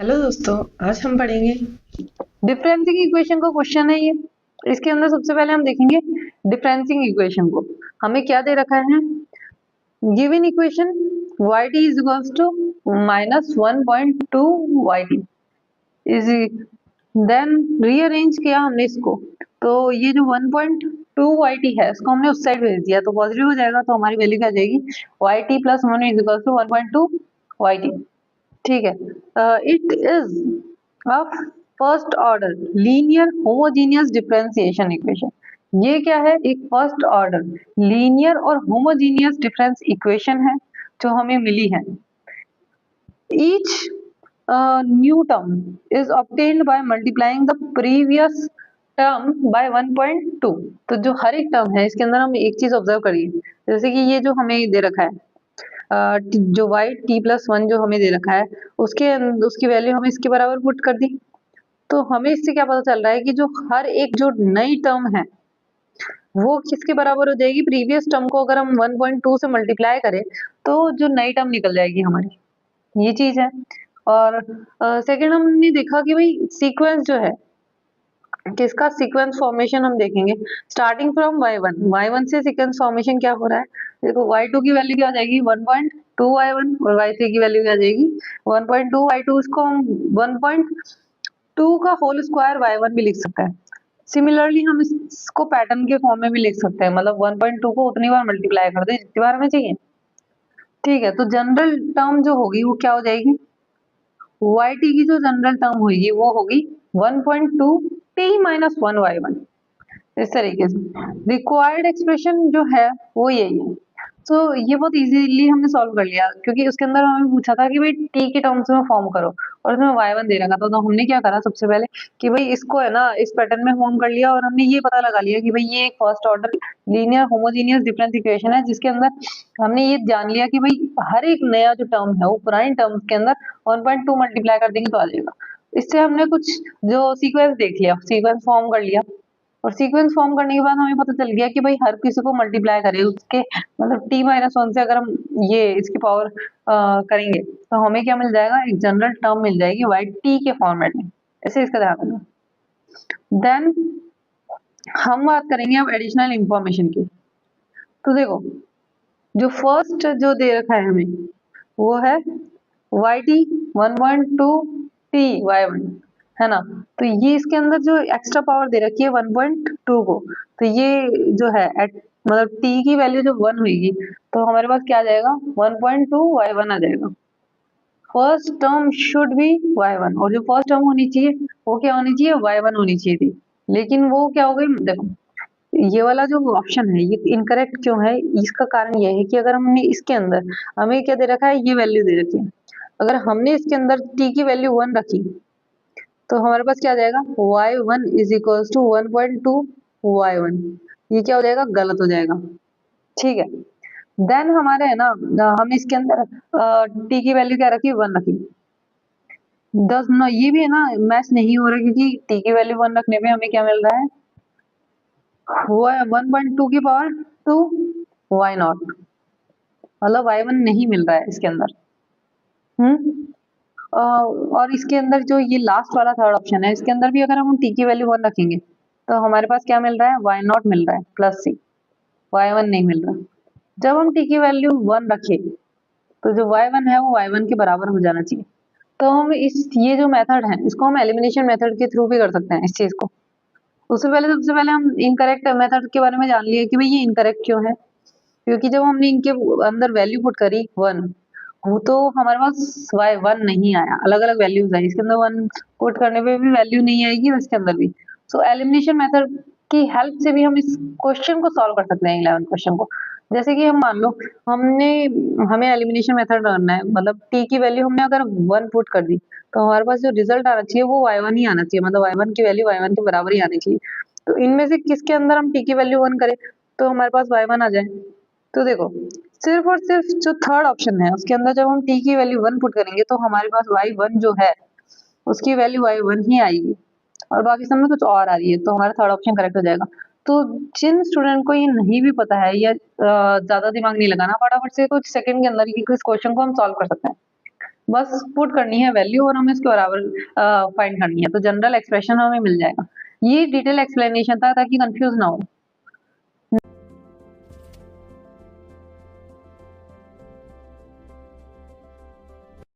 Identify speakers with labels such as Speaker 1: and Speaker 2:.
Speaker 1: Hello दोस्तों, आज हम पढ़ेंगे।
Speaker 2: डिफरेंशियल इक्वेशन का क्वेश्चन है ये। इसके अंदर सबसे पहले हम देखेंगे डिफरेंशियल इक्वेशन को। हमें क्या दे रखा है? Given equation yt is equals to -1.2 yt is then rearrange किया हमने इसको। तो ये जो 1.2 yt है इसको हमने उस साइड भेज दिया तो पॉजिटिव हो जाएगा, तो हमारी वैल्यू क्या आ जाएगी yt plus 1 is equals to 1.2 yt। ठीक है, it is a first order linear homogeneous differentiation equation. ये क्या है? एक फर्स्ट ऑर्डर लीनियर और होमोजीनियस डिफरेंस इक्वेशन है जो हमें मिली है। Each new term is obtained by multiplying the previous term by 1.2। तो जो हर एक टर्म है इसके अंदर हम एक चीज ऑब्जर्व करिए, जैसे कि ये जो हमें दे रखा है जो वाई टी प्लस वन जो हमें दे रखा है उसकी वैल्यू हमें इसके बराबर पुट कर दी। तो हमें इससे क्या पता चल रहा है कि जो हर एक जो नई टर्म है वो किसके बराबर हो जाएगी? प्रीवियस टर्म को अगर हम 1.2 से मल्टीप्लाई करें तो जो नई टर्म निकल जाएगी हमारी, ये चीज है। और सेकंड हमने देखा कि भाई सीक्वेंस जो है किसका सीक्वेंस फॉर्मेशन हम देखेंगे स्टार्टिंग फ्रॉम y1 से सीक्वेंस फॉर्मेशन क्या हो रहा है। देखो y2 की वैल्यू क्या आ जाएगी 1.2 y1 और y3 की वैल्यू क्या आ जाएगी 1.2 y2। इसको हम 1.2 का होल स्क्वायर y1 भी लिख सकते हैं। सिमिलरली हम इसको पैटर्न के फॉर्म में भी लिख सकते हैं, मतलब 1.2 को उतनी बार मल्टीप्लाई कर दे जितनी बार हमें चाहिए। ठीक है, तो जनरल टर्म जो होगी वो क्या हो जाएगी? yt की जो जनरल टर्म होगी वो होगी 1.2 t माइनस 1 y1। इस तरीके से रिक्वायर्ड एक्सप्रेशन जो है वो यही है। तो ये बहुत इजीली हमने सॉल्व कर लिया, क्योंकि उसके अंदर हमें पूछा था कि भाई टी के टर्म्स में फॉर्म करो और उसमें y1 दे रखा था। तो हमने क्या करा सबसे पहले कि भाई इसको है ना इस पैटर्न में फॉर्म कर लिया और हमने ये पता लगा लिया कि भाई ये एक first order linear homogeneous difference equation है, जिसके अंदर हमने ये जान लिया कि भाई हर एक नया जो टर्म है वो पुरानी टर्म के अंदर 1.2 मल्टीप्लाई कर देंगे तो आ जाएगा। इससे हमने कुछ जो सीक्वेंस देख लिया, सीक्वेंस फॉर्म कर लिया, और सीक्वेंस फॉर्म करने के बाद हमें पता चल गया कि भाई हर किसी को मल्टीप्लाई करें उसके मतलब t-1 से अगर हम ये इसकी पावर करेंगे तो हमें क्या मिल जाएगा? एक जनरल टर्म मिल जाएगी वाई टी के फॉर्मेट में। ऐसे इसका ध्यान रखना। देन हम बात करेंगे अब एडिशनल इंफॉर्मेशन की। तो देखो जो फर्स्ट जो दे रखा है हमें वो है वाई टी 1.2 टी y1 है ना। तो ये इसके अंदर जो एक्स्ट्रा पावर दे रखी है 1.2 को, तो ये जो है मतलब t की वैल्यू जब 1 होगी तो हमारे पास क्या आ जाएगा 1.2 y1 आ जाएगा। First term should be y1, और जो फर्स्ट टर्म होनी चाहिए वो क्या होनी चाहिए? y1 होनी चाहिए थी। लेकिन वो क्या हो गई? देखो ये वाला जो ऑप्शन है ये इनकरेक्ट क्यों है? इसका कारण ये है कि अगर हमने इसके अंदर हमें क्या दे रखा है, ये वैल्यू दे रखी है। अगर हमने इसके अंदर t की वैल्यू 1 रखी तो हमारे पास क्या आ जाएगा y1 is equals to 1.2 y1। ये क्या हो जाएगा? गलत हो जाएगा। ठीक है, देन हमारे है ना हमने इसके अंदर t की वैल्यू क्या रखी? 1 रखी। 10 ना ये भी है ना मैच नहीं हो रहा, क्योंकि t की वैल्यू 1 रखने पे हमें क्या मिल रहा है? वो है 1.2 की पावर 2 y नॉट, मतलब y1 नहीं मिल रहा है इसके अंदर। और इसके अंदर जो ये लास्ट वाला थर्ड ऑप्शन है इसके अंदर भी अगर हम t की वैल्यू 1 रखेंगे तो हमारे पास क्या मिल रहा है? y नॉट मिल रहा है प्लस c, y1 नहीं मिल रहा। जब हम t की वैल्यू 1 रखें तो जो y1 है वो y1 के बराबर हो जाना चाहिए। तो हम इस ये जो मेथड है इसको हम एलिमिनेशन मेथड के थ्रू भी कर सकते हैं इस चीज को। उससे पहले सबसे पहले हम इनकरेक्ट मेथड के बारे में जान लिए कि भाई ये इनकरेक्ट क्यों है। क्योंकि जब हमने इनके अंदर वैल्यू पुट करी 1, वो तो हमारे पास y1 नहीं आया, अलग अलग वैल्यूज आई इसके अंदर। 1 पुट करने पे भी वैल्यू नहीं आएगी इसके अंदर भी। सो एलिमिनेशन मेथड की हेल्प से भी हम इस क्वेश्चन को सॉल्व कर सकते हैं, 11 क्वेश्चन को। जैसे कि हम मान लो हमने हमें एलिमिनेशन मेथड करना है, मतलब t की वैल्यू हमने अगर 1 पुट कर दी तो हमारे पास जो रिजल्ट आना चाहिए वो y1 ही आना चाहिए, मतलब y1 की वैल्यू y1 के बराबर ही आनी चाहिए। तो इनमें से किसके अंदर हम t की वैल्यू 1 करें तो हमारे पास y1 आ जाए। तो देखो सिर्फ और सिर्फ जो थर्ड ऑप्शन है उसके अंदर जब हम t की वैल्यू 1 पुट करेंगे तो हमारे पास y1 जो है उसकी वैल्यू y1 ही आएगी, और बाकी सब में कुछ और आ रही है, तो हमारा थर्ड ऑप्शन करेक्ट हो जाएगा। तो जिन स्टूडेंट को ये नहीं भी पता है या ज्यादा दिमाग नहीं लगाना, फटाफट से कुछ सेकंड के अंदर ही इस क्वेश्चन को हम सॉल्व कर सकते हैं। बस पुट करनी है वैल्यू और हमें इसके बराबर फाइंड करनी है, तो जनरल एक्सप्रेशन हमें मिल जाएगा। ये डिटेल एक्सप्लेनेशन था ताकि कंफ्यूज ना हो।